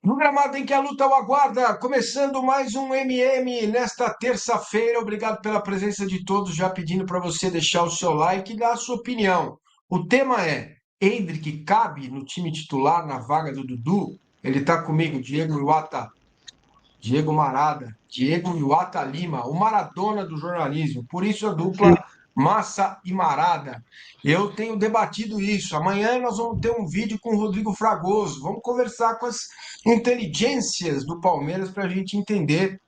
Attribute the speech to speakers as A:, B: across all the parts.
A: No gramado em que a luta o aguarda, começando mais um MM nesta terça-feira. Obrigado pela presença de todos, já pedindo para você deixar o seu like e dar a sua opinião. O tema é: Endrick cabe no time titular na vaga do Dudu? Ele está comigo, Diego Iwata, Diego Marada, Diego Iwata Lima, o Maradona do jornalismo. Por isso a dupla Massa e Marada. Eu tenho debatido isso. Amanhã nós vamos ter um vídeo com o Rodrigo Fragoso. Vamos conversar com as inteligências do Palmeiras para a gente entender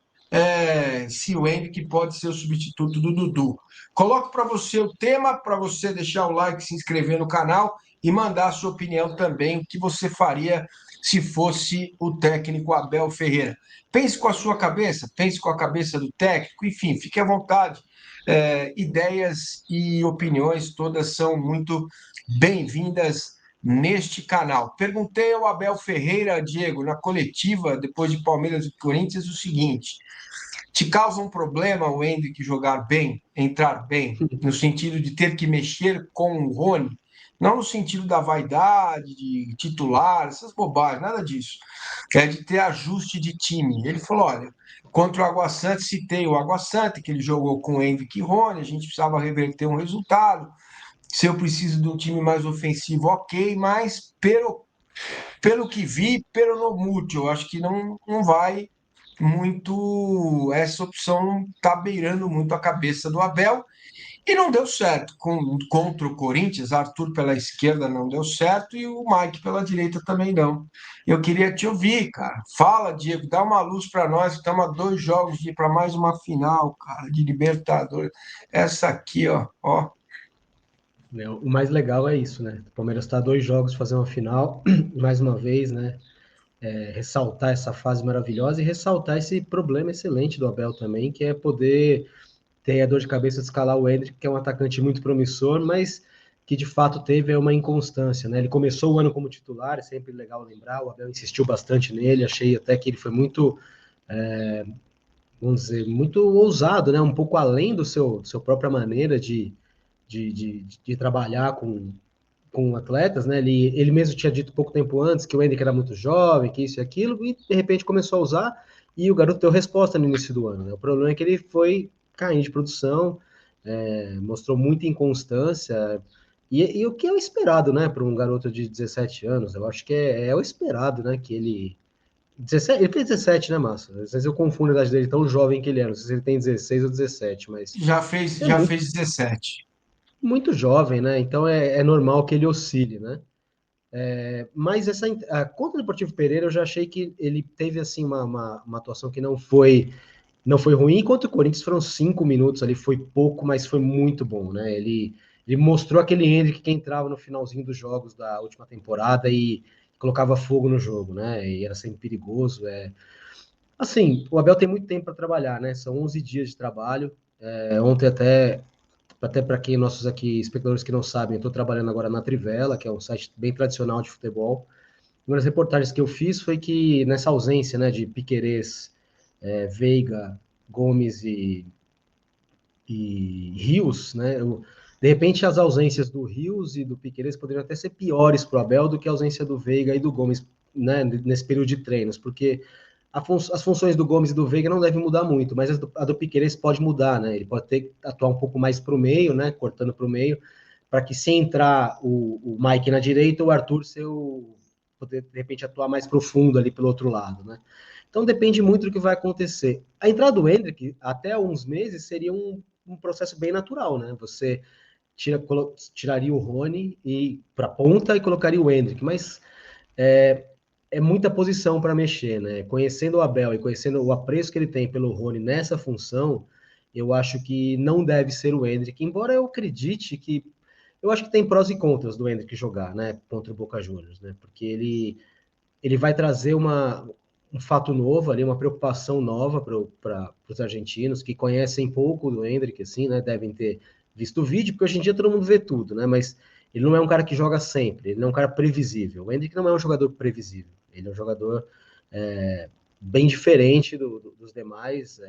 A: se o Henrique pode ser o substituto do Dudu. Coloco para você o tema, para você deixar o like, se inscrever no canal e mandar a sua opinião também, o que você faria se fosse o técnico Abel Ferreira. Pense com a sua cabeça, pense com a cabeça do técnico, enfim, fique à vontade. Ideias e opiniões todas são muito bem-vindas neste canal. Perguntei ao Abel Ferreira, Diego, na coletiva, depois de Palmeiras e Corinthians, o seguinte: te causa um problema o Endrick jogar bem, entrar bem, no sentido de ter que mexer com o Rony? Não no sentido da vaidade, de titular, essas bobagens, nada disso. É de ter ajuste de time. Ele falou: olha, contra o Água Santa, citei o Água Santa, que ele jogou com o Endrick e Rony, a gente precisava reverter um resultado. Se eu preciso de um time mais ofensivo, ok, mas pelo que vi, pelo no mútil, eu acho que não vai muito. Essa opção está beirando muito a cabeça do Abel e não deu certo. Contra o Corinthians, Arthur pela esquerda não deu certo e o Mike pela direita também não. Eu queria te ouvir, cara. Fala, Diego, dá uma luz para nós. Estamos a 2 jogos de ir para mais uma final, cara, de Libertadores. Essa aqui, ó.
B: Né, o mais legal é isso, né? O Palmeiras está a 2 jogos de fazer uma final, mais uma vez, né? Ressaltar essa fase maravilhosa e ressaltar esse problema excelente do Abel também, que é poder ter a dor de cabeça de escalar o Endrick, que é um atacante muito promissor, mas que de fato teve uma inconstância, né? Ele começou o ano como titular, é sempre legal lembrar, o Abel insistiu bastante nele, achei até que ele foi muito, vamos dizer, muito ousado, né? Um pouco além do seu própria maneira de trabalhar com atletas, né? Ele mesmo tinha dito pouco tempo antes que o Endrick era muito jovem, que isso e aquilo, e de repente começou a usar, e o garoto deu resposta no início do ano, né? O problema é que ele foi caindo de produção, mostrou muita inconstância, e o que é o esperado, né, para um garoto de 17 anos, eu acho que é o esperado, né, que ele... 17, ele fez 17, né, Massa? Às vezes eu confundo a idade dele, tão jovem que ele era, não sei se ele tem 16 ou 17, mas
A: Já fez,
B: é
A: já
B: muito,
A: fez 17.
B: muito jovem, né, então é normal que ele oscile, né? Mas contra o Deportivo Pereira eu já achei que ele teve assim uma atuação que não foi ruim, enquanto o Corinthians foram 5 minutos ali, foi pouco, mas foi muito bom, né? Ele mostrou aquele Endrick que entrava no finalzinho dos jogos da última temporada e colocava fogo no jogo, né? E era sempre perigoso. Assim, o Abel tem muito tempo para trabalhar, né? São 11 dias de trabalho. Ontem até para quem nossos aqui espectadores que não sabem, eu estou trabalhando agora na Trivela, que é um site bem tradicional de futebol. Uma das reportagens que eu fiz foi que nessa ausência, né, de Piquerez, Veiga, Gomes e Rios, né, de repente as ausências do Rios e do Piquerez poderiam até ser piores para o Abel do que a ausência do Veiga e do Gomes, né, nesse período de treinos, porque as funções do Gomes e do Veiga não devem mudar muito, mas a do Piquerez pode mudar, né? Ele pode ter que atuar um pouco mais para o meio, né? Cortando para o meio, para que se entrar o Mike na direita, o Arthur poder de repente atuar mais profundo ali pelo outro lado, né? Então depende muito do que vai acontecer. A entrada do Endrick, até uns meses, seria um processo bem natural, né? Você tiraria o Rony e para ponta e colocaria o Endrick, mas é, é muita posição para mexer, né? Conhecendo o Abel e conhecendo o apreço que ele tem pelo Rony nessa função, eu acho que não deve ser o Endrick, embora eu acredite que eu acho que tem prós e contras do Endrick jogar, né, contra o Boca Juniors, né? Porque ele vai trazer um fato novo ali, uma preocupação nova para os argentinos que conhecem pouco do Endrick, assim, né? Devem ter visto o vídeo, porque hoje em dia todo mundo vê tudo, né? Mas ele não é um cara que joga sempre, ele não é um cara previsível. O Endrick não é um jogador previsível, ele é um jogador bem diferente dos demais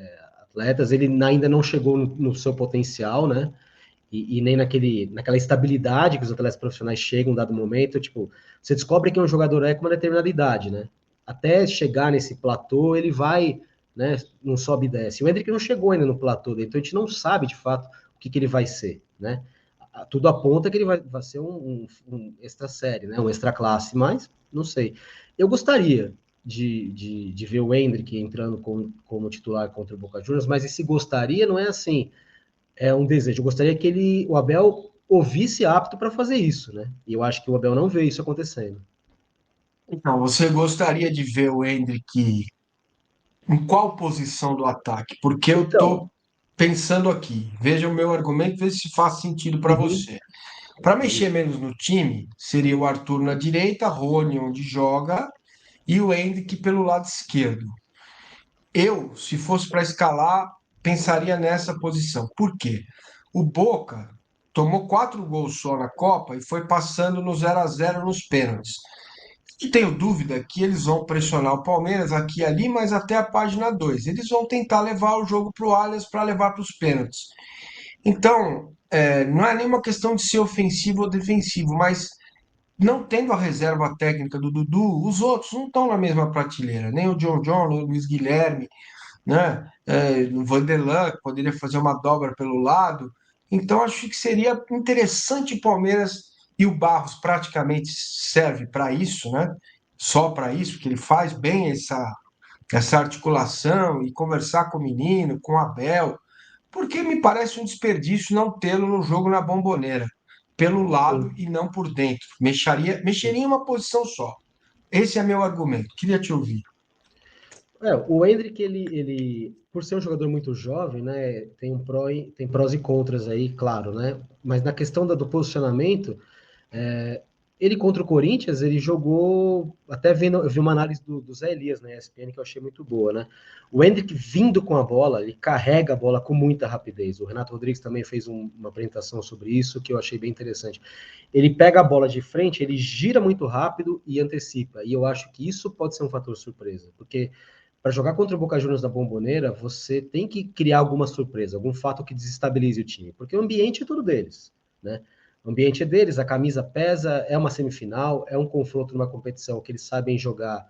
B: atletas. Ele ainda não chegou no seu potencial, né? E nem naquela estabilidade que os atletas profissionais chegam em um dado momento. Tipo, você descobre que um jogador é com uma determinada idade, né? até chegar nesse platô, ele vai, né, não sobe e desce. O Endrick não chegou ainda no platô dele, então a gente não sabe de fato o que ele vai ser, né? Tudo aponta que ele vai ser um extra série, né? Um extra classe, mas não sei. Eu gostaria de ver o Endrick entrando como titular contra o Boca Juniors, mas esse gostaria não é assim, é um desejo. Eu gostaria que o Abel ouvisse apto para fazer isso, né? E eu acho que o Abel não vê isso acontecendo.
A: Então, você gostaria de ver o Endrick em qual posição do ataque? Porque eu
B: Então,
A: estou pensando aqui. Veja o meu argumento, veja se faz sentido para
B: uhum,
A: você. Para mexer
B: isso.
A: menos no time, seria o Arthur na direita, Rony onde joga e o Endrick pelo lado esquerdo. Eu, se fosse para escalar, pensaria nessa posição. Por quê? O Boca tomou 4 gols só na Copa e foi passando no 0-0 nos pênaltis. Não tenho dúvida que eles vão pressionar o Palmeiras aqui e ali, mas até a página 2. Eles vão tentar levar o jogo para o Allianz para levar para os pênaltis. Então, não é nenhuma questão de ser ofensivo ou defensivo, mas não tendo a reserva técnica do Dudu, os outros não estão na mesma prateleira. Nem o John, nem o Luiz Guilherme, né? O Vanderlan, que poderia fazer uma dobra pelo lado. Então, acho que seria interessante o Palmeiras, e o Barros praticamente serve para isso, né? Só para isso, porque ele faz bem essa articulação e conversar com o menino, com o Abel, porque me parece um desperdício não tê-lo no jogo na Bomboneira, pelo lado
B: Sim.
A: e não por dentro. Mexeria em uma posição só. Esse é meu argumento. Queria te ouvir.
B: O Endrick, por ser um jogador muito jovem, né, tem prós e contras aí, claro, né? Mas na questão do posicionamento, é, ele contra o Corinthians, ele jogou, até vendo, eu vi uma análise do Zé Elias na ESPN que eu achei muito boa, né? O Endrick vindo com a bola, ele carrega a bola com muita rapidez. O Renato Rodrigues também fez uma apresentação sobre isso que eu achei bem interessante. Ele pega a bola de frente, ele gira muito rápido e antecipa. E eu acho que isso pode ser um fator surpresa, porque para jogar contra o Boca Juniors da Bomboneira, você tem que criar alguma surpresa, algum fato que desestabilize o time, porque o ambiente é tudo deles, né? O ambiente é deles, a camisa pesa, é uma semifinal, é um confronto numa competição que eles sabem jogar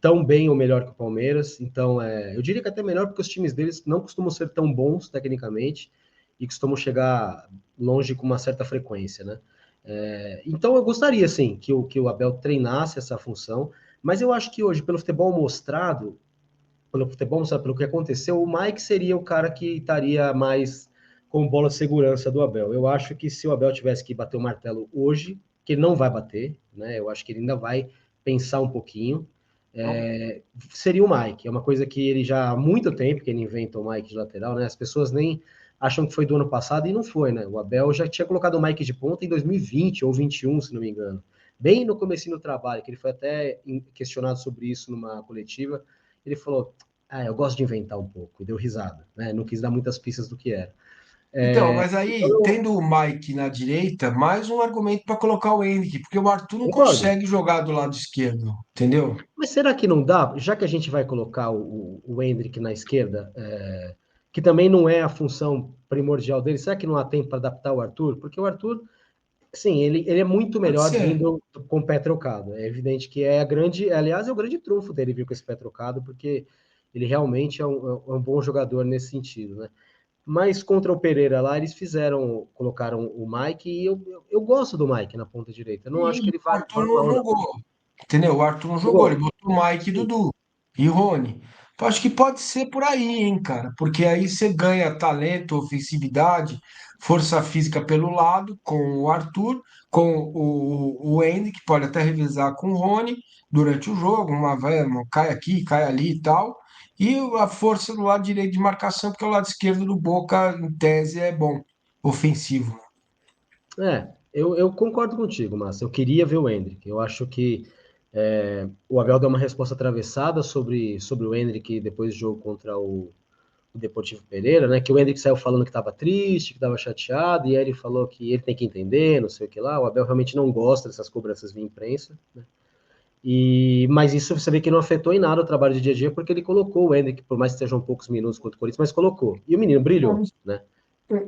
B: tão bem ou melhor que o Palmeiras. Então, eu diria que até melhor, porque os times deles não costumam ser tão bons tecnicamente e costumam chegar longe com uma certa frequência, né? Então, eu gostaria, sim, que o Abel treinasse essa função, mas eu acho que hoje, pelo que aconteceu, o Mike seria o cara que estaria mais com bola de segurança do Abel. Eu acho que se o Abel tivesse que bater o martelo hoje, que ele não vai bater, né? Eu acho que ele ainda vai pensar um pouquinho. Seria o Mike. É uma coisa que ele já há muito tempo que ele inventa o Mike de lateral, né? As pessoas nem acham que foi do ano passado e não foi, né? O Abel já tinha colocado o Mike de ponta em 2020 ou 21, se não me engano. Bem no comecinho do trabalho, que ele foi até questionado sobre isso numa coletiva. Ele falou: eu gosto de inventar um pouco, e deu risada, né? Não quis dar muitas pistas do que era.
A: Então, mas aí,
B: Então,
A: tendo o Mike na direita, mais um argumento para colocar o Henrique, porque o Arthur não
B: concordo.
A: consegue jogar do lado esquerdo, entendeu?
B: Mas será que não dá, já que a gente vai colocar o Hendrick na esquerda, que também não é a função primordial dele, será que não há tempo para adaptar o Arthur? Porque o Arthur, sim, ele é muito
A: Pode
B: melhor
A: ser.
B: vindo com o pé trocado. É evidente que é a grande, aliás, é o grande trunfo dele vir com esse pé trocado, porque ele realmente é um bom jogador nesse sentido, né? Mas contra o Pereira lá, colocaram o Mike, e eu gosto do Mike na ponta direita. Eu não acho que
A: E
B: ele
A: o
B: vá
A: Arthur não
B: mal, não.
A: jogou, entendeu? O Arthur não jogou, ele
B: Jogou.
A: botou o Mike e
B: Sim.
A: Dudu e Rony. Eu acho que pode ser por aí, hein, cara? Porque aí você ganha talento, ofensividade, força física pelo lado com o Arthur, com o Andy, que pode até revezar com o Rony durante o jogo, cai aqui, cai ali e tal. E a força do lado direito de marcação, porque o lado esquerdo do Boca, em tese, é bom, ofensivo.
B: Eu concordo contigo, Márcio. Eu queria ver o Endrick. Eu acho que o Abel deu uma resposta atravessada sobre o Endrick depois do jogo contra o Deportivo Pereira, né? Que o Endrick saiu falando que estava triste, que estava chateado, e aí ele falou que ele tem que entender, não sei o que lá. O Abel realmente não gosta dessas cobranças via imprensa, né? Mas isso você vê que não afetou em nada o trabalho de dia a dia, porque ele colocou o Endrick, por mais que sejam poucos minutos contra o Corinthians, mas colocou. E o menino brilhou, né?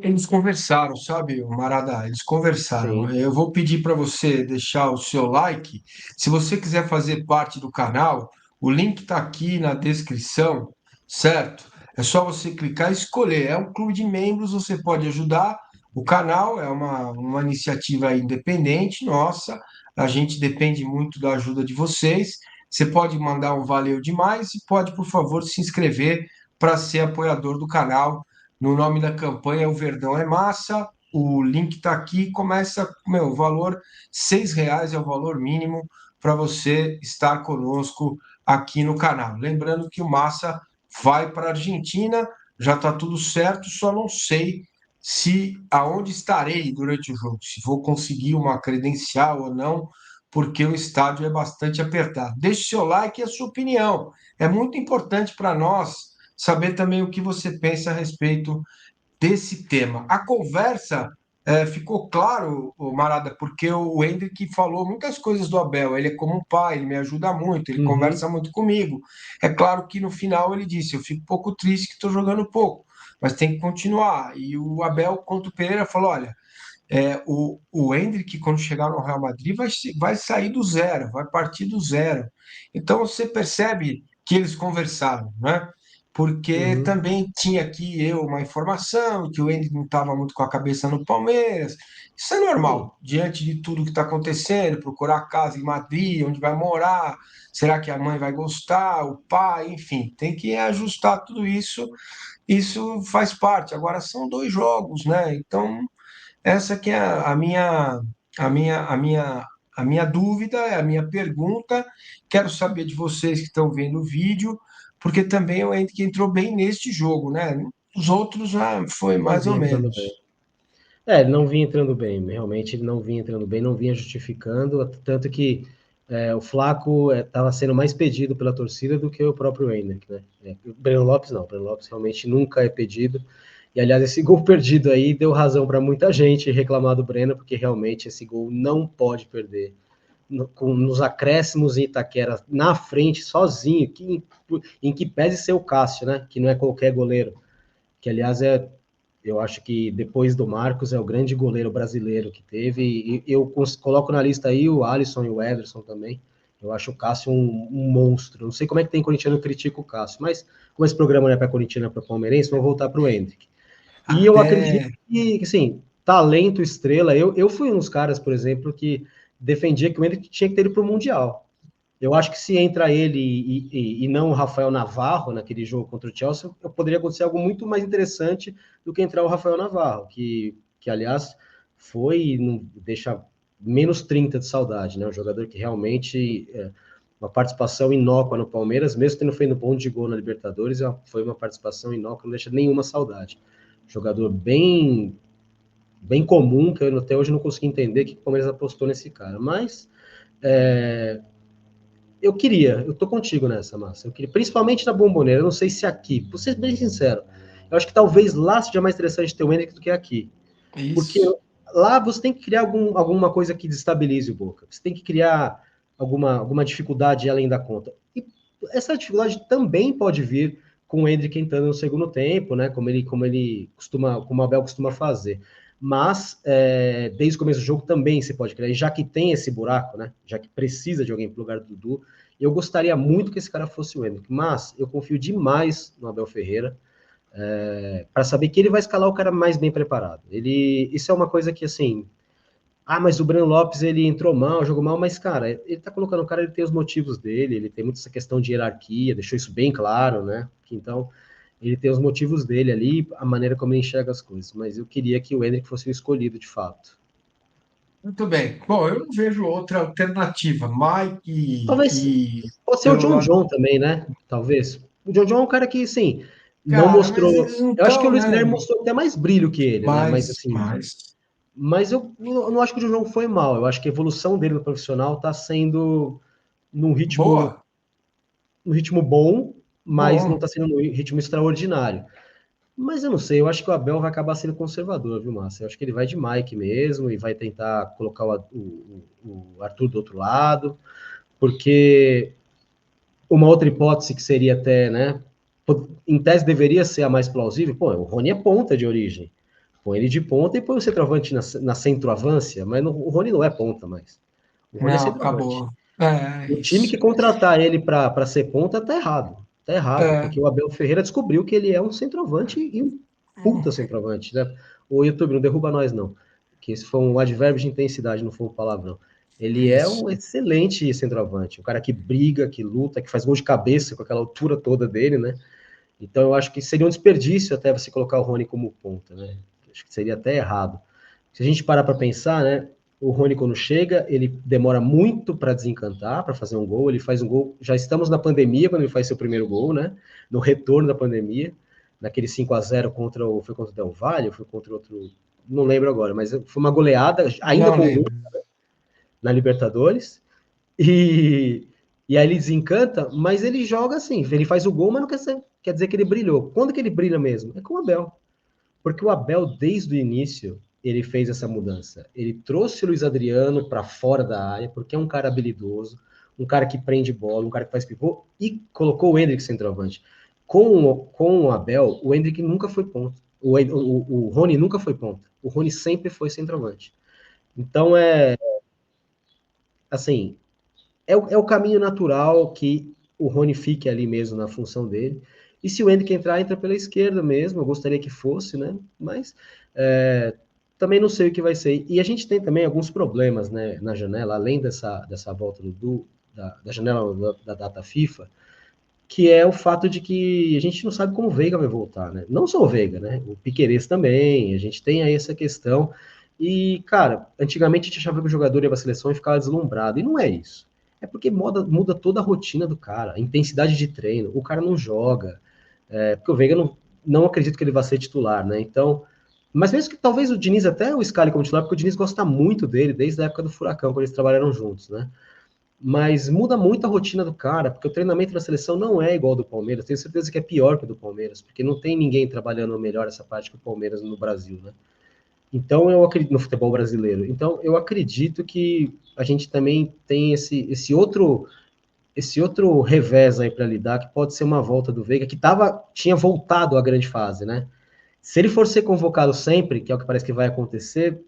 A: Eles conversaram, sabe, Marada? Eles conversaram.
B: Sim.
A: Eu vou pedir para você deixar o seu like. Se você quiser fazer parte do canal, O link está aqui na descrição, certo? É só você clicar e escolher. É um clube de membros, você pode ajudar. O canal é uma iniciativa independente nossa, a gente depende muito da ajuda de vocês. Você pode mandar um valeu demais e pode, por favor, se inscrever para ser apoiador do canal. No nome da campanha, o Verdão é Massa. O link está aqui. Começa, meu, o valor R$ 6 é o valor mínimo para você estar conosco aqui no canal. Lembrando que o Massa vai para a Argentina, já está tudo certo, só não sei se aonde estarei durante o jogo, se vou conseguir uma credencial ou não, porque o estádio é bastante apertado. Deixe seu like e a sua opinião. É muito importante para nós saber também o que você pensa a respeito desse tema. A conversa ficou claro, Marada, porque o Hendrick falou muitas coisas do Abel. Ele é como um pai, ele me ajuda muito, ele
B: Uhum,
A: conversa muito comigo. É claro que no final ele disse: Eu fico um pouco triste que estou jogando pouco, mas tem que continuar. E o Abel contra o Pereira falou: Olha, o Endrick, quando chegar no Real Madrid, vai sair do zero, vai partir do zero. Então você percebe que eles conversaram, né? Porque
B: uhum.
A: também tinha aqui uma informação que o Endrick não estava muito com a cabeça no Palmeiras. Isso é
B: Sim.
A: normal, diante de tudo que está acontecendo, procurar casa em Madrid, onde vai morar, será que a mãe vai gostar, o pai, enfim, tem que ajustar tudo isso. Isso faz parte. Agora são 2 jogos, né? Então essa que é a minha, a minha, a minha dúvida, é a minha pergunta. Quero saber de vocês que estão vendo o vídeo, porque também eu entro que entrou bem neste jogo, né? Os outros já foi
B: Não
A: mais ou
B: vinha entrando bem.
A: menos.
B: Ele não vinha entrando bem, realmente ele não vinha entrando bem, não vinha justificando, tanto que o Flaco estava sendo mais pedido pela torcida do que o próprio Endrick, né? O Breno Lopes não, o Breno Lopes realmente nunca é pedido, e aliás esse gol perdido aí deu razão para muita gente reclamar do Breno, porque realmente esse gol não pode perder. Nos acréscimos em Itaquera, na frente, sozinho, em que pese ser o Cássio, né? Que não é qualquer goleiro, que aliás eu acho que depois do Marcos é o grande goleiro brasileiro que teve. E eu coloco na lista aí o Alisson e o Ederson também. Eu acho o Cássio um monstro. Não sei como é que tem corintiano que critica o Cássio, mas como esse programa não é para corintiano, é para palmeirense, vamos voltar para o Hendrick. E eu acredito
A: Até.
B: que, assim, talento, estrela. Eu fui um dos caras, por exemplo, que defendia que o Hendrick tinha que ter ido para o Mundial. Eu acho que se entra ele e não o Rafael Navarro naquele jogo contra o Chelsea, poderia acontecer algo muito mais interessante do que entrar o Rafael Navarro, que aliás, foi, não deixa menos 30 de saudade, né? Um jogador que realmente uma participação inócua no Palmeiras, mesmo tendo feito um ponto de gol na Libertadores, foi uma participação inócua, não deixa nenhuma saudade. Jogador bem comum, que eu até hoje não consegui entender que o Palmeiras apostou nesse cara. Mas eu tô contigo nessa, Massa. Eu queria, principalmente na Bomboneira, eu não sei se aqui, por ser bem sincero, eu acho que talvez lá seja mais interessante ter o Hendrick do que aqui. Porque
A: Isso.
B: lá você tem que criar alguma coisa que desestabilize o Boca. Você tem que criar alguma dificuldade além da conta. E essa dificuldade também pode vir com o Hendrick entrando no segundo tempo, né? Como ele costuma, como o Abel costuma fazer. Mas desde o começo do jogo também você pode criar. E já que tem esse buraco, né? Já que precisa de alguém para o lugar do Dudu, eu gostaria muito que esse cara fosse o Hendrick. Mas eu confio demais no Abel Ferreira para saber que ele vai escalar o cara mais bem preparado. Isso é uma coisa que, assim, mas o Breno Lopes, ele entrou mal, jogou mal, mas, cara, ele tá colocando o cara, ele tem os motivos dele, ele tem muito essa questão de hierarquia, deixou isso bem claro, né? Então, ele tem os motivos dele ali, a maneira como ele enxerga as coisas, mas eu queria que o Endrick fosse o escolhido, de fato.
A: Muito bem. Bom, eu não vejo outra alternativa. Mike
B: Talvez,
A: e
B: pode ser o
A: pelo
B: John
A: lado.
B: John também, né? Talvez. O John John é um cara que, sim, não
A: Cara, mas eles
B: mostrou...
A: não
B: Eu acho que o
A: estão,
B: Luiz
A: né?
B: Guilherme mostrou até mais brilho que ele, né? Mas,
A: Mas,
B: assim,
A: mas.
B: mas eu não acho que o jogo foi mal. Eu acho que a evolução dele no profissional está sendo num ritmo,
A: Boa.
B: num ritmo bom, mas não
A: Bom.
B: está sendo num ritmo extraordinário. Mas eu não sei, eu acho que o Abel vai acabar sendo conservador, viu, Márcio? Eu acho que ele vai de Mike mesmo e vai tentar colocar o Arthur do outro lado, porque uma outra hipótese que seria até, né? Em tese deveria ser a mais plausível. Pô, o Rony é ponta de origem. Põe ele de ponta e põe o centroavante na centroavância, mas o Rony não é ponta mais. O Rony é
A: Não,
B: centroavante.
A: acabou. É
B: O time
A: isso.
B: que contratar ele para ser ponta tá errado. Tá errado,
A: É.
B: porque o Abel Ferreira descobriu que ele é um centroavante e um puta centroavante, né? O YouTube não derruba nós, não. Que esse foi um advérbio de intensidade, não foi um palavrão. Ele é
A: Isso.
B: um excelente centroavante, um cara que briga, que luta, que faz gol de cabeça com aquela altura toda dele, né? Então eu acho que seria um desperdício até você colocar o Rony como ponta, né? Acho que seria até errado. Se a gente parar para pensar, né? O Rony, quando chega, ele demora muito para desencantar, para fazer um gol. Ele faz um gol. Já estamos na pandemia, quando ele faz seu primeiro gol, né? No retorno da pandemia, naquele 5-0 contra o. Foi contra o Del Valle, foi contra outro. Não lembro agora, mas foi uma goleada, ainda
A: Não
B: com o Lula,
A: lembro.
B: na Libertadores. E, e aí ele desencanta, mas ele joga assim. Ele faz o gol, mas não quer dizer que ele brilhou. Quando que ele brilha mesmo? É com o Abel. Porque o Abel, desde o início, ele fez essa mudança. Ele trouxe o Luiz Adriano para fora da área, porque é um cara habilidoso, um cara que prende bola, um cara que faz pivô, e colocou o Endrick centroavante. Com o Abel, o Endrick nunca foi ponta. O Rony nunca foi ponta. O Rony sempre foi centroavante. Então, assim, é o caminho natural que o Rony fique ali mesmo na função dele. E se o Endrick entrar, entra pela esquerda mesmo. Eu gostaria que fosse, né? Mas também não sei o que vai ser. E a gente tem também alguns problemas, né, na janela, além dessa volta da janela da data FIFA, que é o fato de que a gente não sabe como o Veiga vai voltar, né? Não só o Veiga, né? O Piquerez também. A gente tem aí essa questão. E, cara, antigamente a gente achava que o jogador ia para a seleção e ficava deslumbrado. E não é isso. É porque muda toda a rotina do cara, a intensidade de treino. O cara não joga. Porque o Veiga não acredito que ele vá ser titular, né? Então, mas mesmo que talvez o Diniz até o escale como titular, porque o Diniz gosta muito dele desde a época do Furacão, quando eles trabalharam juntos, né? Mas muda muito a rotina do cara, porque o treinamento da seleção não é igual ao do Palmeiras. Tenho certeza que é pior que o do Palmeiras, porque não tem ninguém trabalhando melhor essa parte que o Palmeiras no Brasil, né? Então eu acredito no futebol brasileiro. Então eu acredito que a gente também tem esse outro revés aí para lidar, que pode ser uma volta do Veiga, que tinha voltado à grande fase, né? Se ele for ser convocado sempre, que é o que parece que vai acontecer,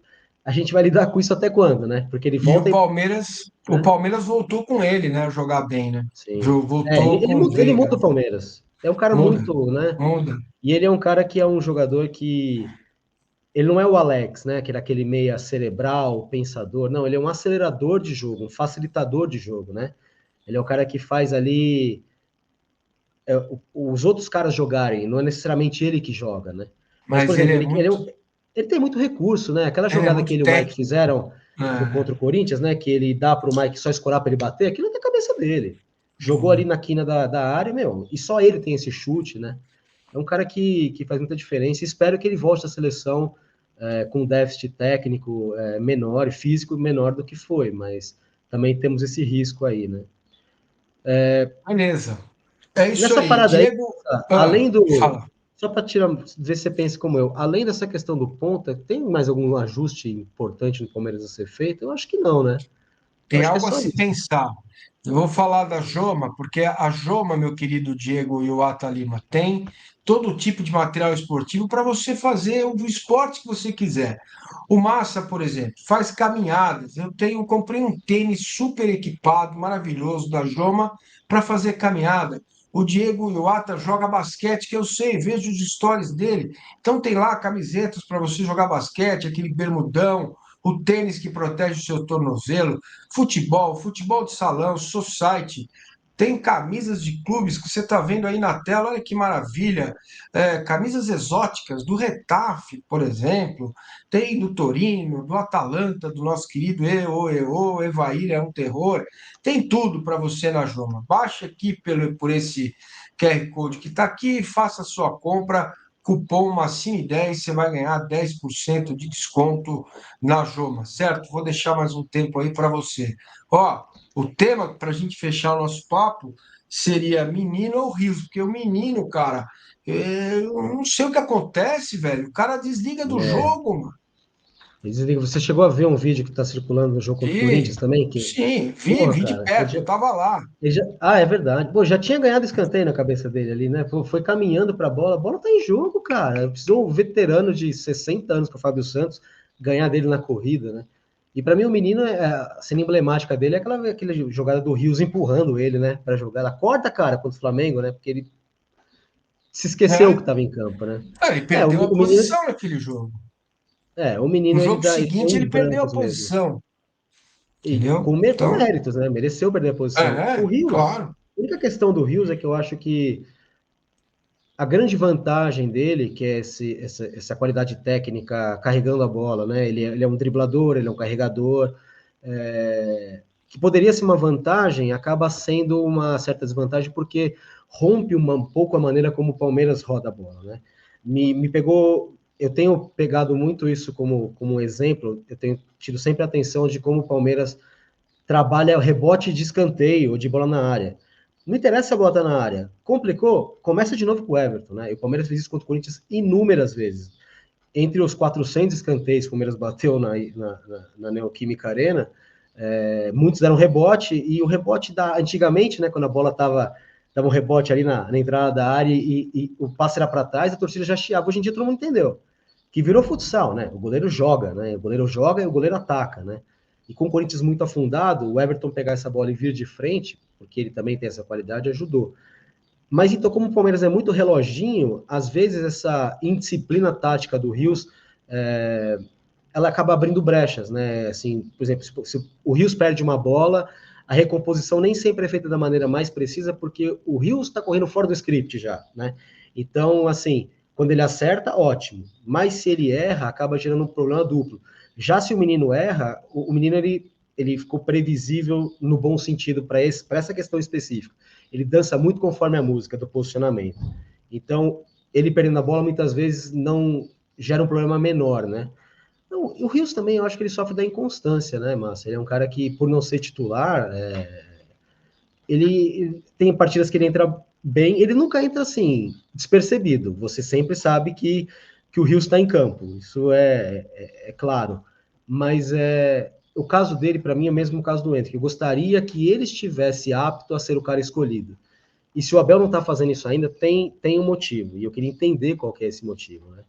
B: a gente vai lidar com isso até quando, né? Porque ele
A: E o
B: volta e,
A: Palmeiras, o
B: né?
A: Palmeiras voltou com ele, né? A jogar bem, né?
B: Sim. Ele,
A: Voltou
B: ele,
A: com o
B: muda, ele
A: Veiga.
B: muda o Palmeiras. É um cara
A: Muda,
B: muito, né?
A: muda.
B: E ele é um cara que é um jogador que ele não é o Alex, né? Que era aquele meia cerebral, pensador. Não, ele é um acelerador de jogo, um facilitador de jogo, né? Ele é o cara que faz ali os outros caras jogarem, não é necessariamente ele que joga, né? Mas, por
A: Mas ele
B: exemplo,
A: é
B: ele tem muito recurso, né? Aquela
A: ele é
B: jogada que
A: muito
B: ele e o Mike
A: técnico.
B: fizeram
A: É,
B: contra o Corinthians, né? Que ele dá para o Mike só escorar para ele bater, aquilo é da cabeça dele. Jogou ali na quina da área, meu, e só ele tem esse chute, né? É um cara que faz muita diferença. Espero que ele volte à seleção com um déficit técnico menor e físico menor do que foi, mas também temos esse risco aí, né?
A: beleza. É isso
B: Nessa
A: aí.
B: parada aí,
A: Diego,
B: além do.
A: fala.
B: Só para tirar, ver se você pensa como eu, além dessa questão do ponta, tem mais algum ajuste importante no Palmeiras a ser feito? Eu acho que não, né? Eu
A: Tem
B: acho que é
A: algo a
B: só
A: se
B: isso.
A: pensar. Eu vou falar da Joma, porque a Joma, meu querido Diego e o Ata Lima, tem todo tipo de material esportivo para você fazer o esporte que você quiser. O Massa, por exemplo, faz caminhadas. Comprei um tênis super equipado, maravilhoso da Joma para fazer caminhada. O Diego Iwata joga basquete, que eu sei, vejo os stories dele. Então tem lá camisetas para você jogar basquete, aquele bermudão, o tênis que protege o seu tornozelo, futebol de salão, society. Tem camisas de clubes que você está vendo aí na tela, olha que maravilha. Camisas exóticas do Retafe, por exemplo, tem do Torino, do Atalanta, do nosso querido Evair é um terror. Tem tudo para você na Joma. Baixe aqui por esse QR Code que está aqui e faça a sua compra. Cupom Massini10, você vai ganhar 10% de desconto na Joma, certo? Vou deixar mais um tempo aí para você. Ó, o tema para a gente fechar o nosso papo seria menino ou rios, porque o menino, cara, eu não sei o que acontece, velho. O cara desliga do
B: É.
A: jogo, mano.
B: Você chegou a ver um vídeo que está circulando no jogo contra o
A: Sim,
B: Corinthians também? Que,
A: sim, vi
B: porra,
A: de
B: cara,
A: perto, eu tava lá.
B: é verdade. Pô, já tinha ganhado escanteio na cabeça dele ali, né? Pô, foi caminhando para a bola tá em jogo, cara. Precisou um veterano de 60 anos, com o Fábio Santos, ganhar dele na corrida, né? E para mim o menino, a cena emblemática dele é aquela jogada do Rios empurrando ele, né, para jogar. Ela corta, cara, contra o Flamengo, né, porque ele se esqueceu que
A: É,
B: estava em campo, né.
A: ele
B: É,
A: perdeu a
B: o menino,
A: posição naquele jogo.
B: o
A: No
B: menino
A: jogo
B: ele tem
A: seguinte,
B: uns
A: ele perdeu a
B: brancos mesmo.
A: posição,
B: E
A: entendeu?
B: com
A: Então,
B: méritos, né? Mereceu perder a posição. O Rios,
A: claro.
B: a única questão do Rios é que eu acho que a grande vantagem dele, que é essa qualidade técnica carregando a bola, né? Ele é um driblador, ele é um carregador, que poderia ser uma vantagem, acaba sendo uma certa desvantagem, porque rompe um pouco a maneira como o Palmeiras roda a bola, né? Me pegou. Eu tenho pegado muito isso como um exemplo, eu tenho tido sempre atenção de como o Palmeiras trabalha rebote de escanteio ou de bola na área. Não interessa se a bola tá na área. Complicou? Começa de novo com o Everton, né? E o Palmeiras fez isso contra o Corinthians inúmeras vezes. Entre os 400 escanteios que o Palmeiras bateu na Neoquímica Arena, muitos deram rebote, e o rebote antigamente, né, quando a bola dava um rebote ali na entrada da área e o passe era para trás, a torcida já chiava. Hoje em dia todo mundo entendeu que virou futsal, né? O goleiro joga, né? O goleiro joga e o goleiro ataca, né? E com o Corinthians muito afundado, o Everton pegar essa bola e vir de frente, porque ele também tem essa qualidade, ajudou. Mas então, como o Palmeiras é muito reloginho, às vezes essa indisciplina tática do Rios, é, ela acaba abrindo brechas, né? Assim, por exemplo, se o Rios perde uma bola, a recomposição nem sempre é feita da maneira mais precisa, porque o Rios está correndo fora do script já, né? Então, assim, quando ele acerta, ótimo. Mas se ele erra, acaba gerando um problema duplo. Já se o menino erra, o menino ele ficou previsível no bom sentido para essa questão específica. Ele dança muito conforme a música do posicionamento. Então, ele perdendo a bola muitas vezes não gera um problema menor, né? Não, o Rios também, eu acho que ele sofre da inconstância, né, Massa? Ele é um cara que, por não ser titular, ele tem partidas que ele entra bem, ele nunca entra assim, despercebido. Você sempre sabe que o Rios está em campo, isso é claro. Mas o caso dele, para mim, é mesmo o caso do Hendrick. Eu gostaria que ele estivesse apto a ser o cara escolhido. E se o Abel não está fazendo isso ainda, tem um motivo. E eu queria entender qual que é esse motivo, né?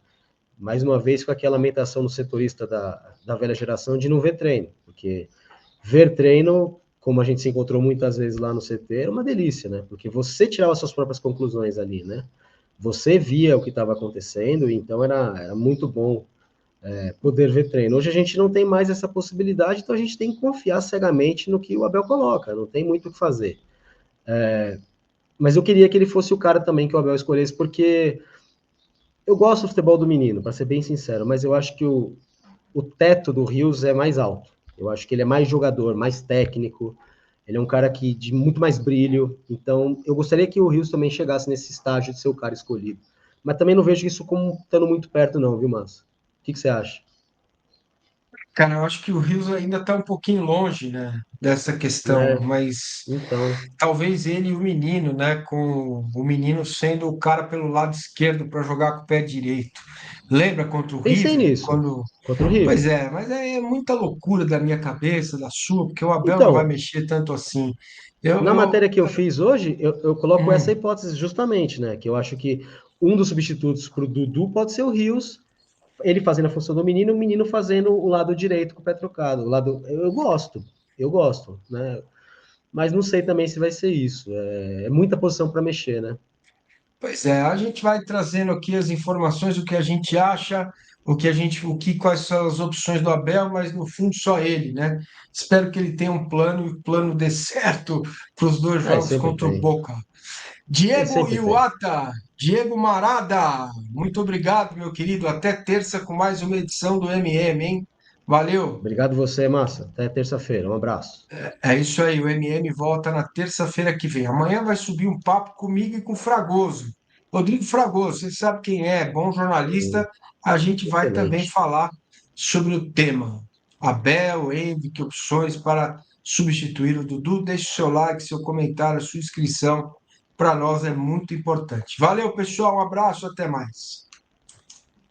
B: Mais uma vez com aquela lamentação do setorista da velha geração de não ver treino, porque ver treino, como a gente se encontrou muitas vezes lá no CT, era uma delícia, né? Porque você tirava suas próprias conclusões ali, né? Você via o que estava acontecendo, então era muito bom poder ver treino. Hoje a gente não tem mais essa possibilidade, então a gente tem que confiar cegamente no que o Abel coloca, não tem muito o que fazer. Mas eu queria que ele fosse o cara também que o Abel escolhesse, porque eu gosto do futebol do menino, para ser bem sincero, mas eu acho que o teto do Rios é mais alto. Eu acho que ele é mais jogador, mais técnico. Ele é um cara que de muito mais brilho. Então, eu gostaria que o Rios também chegasse nesse estágio de ser o cara escolhido. Mas também não vejo isso como estando muito perto, não, viu, Massa? O que você acha?
A: Cara, eu acho que o Rios ainda está um pouquinho longe, né, dessa questão,
B: É,
A: mas
B: então.
A: talvez ele e o menino, né, com o menino sendo o cara pelo lado esquerdo para jogar com o pé direito. Lembra contra o
B: Pensei
A: River?
B: nisso.
A: Quando...
B: Contra o
A: Pois
B: River.
A: é, mas é muita loucura da minha cabeça, da sua, porque o Abel não vai
B: Então,
A: mexer tanto assim. Eu,
B: na
A: eu,
B: matéria que eu fiz hoje, eu coloco essa
A: hum,
B: hipótese justamente, né? Que eu acho que um dos substitutos para o Dudu pode ser o Rios, ele fazendo a função do menino, o menino fazendo o lado direito com o pé trocado. O lado, eu gosto, né? Mas não sei também se vai ser isso. É muita posição para mexer, né?
A: Pois é, a gente vai trazendo aqui as informações, o que a gente acha, quais são as opções do Abel, mas no fundo só ele, né? Espero que ele tenha um plano e o plano dê certo para os dois
B: É,
A: jogos
B: sempre
A: contra o
B: tem.
A: Boca.
B: Ele
A: Diego
B: sempre tem.
A: Iwata, Diego Marada, muito obrigado, meu querido. Até terça com mais uma edição do MM, hein? Valeu.
B: Obrigado você, Massa. Até terça-feira. Um abraço.
A: É isso aí, o MM volta na terça-feira que vem. Amanhã vai subir um papo comigo e com o Fragoso. Rodrigo Fragoso, você sabe quem é, bom jornalista. A gente vai também
B: Excelente.
A: falar sobre o tema. Abel, Henrique, opções para substituir o Dudu. Deixe o seu like, seu comentário, sua inscrição. Para nós é muito importante. Valeu, pessoal. Um abraço, até mais.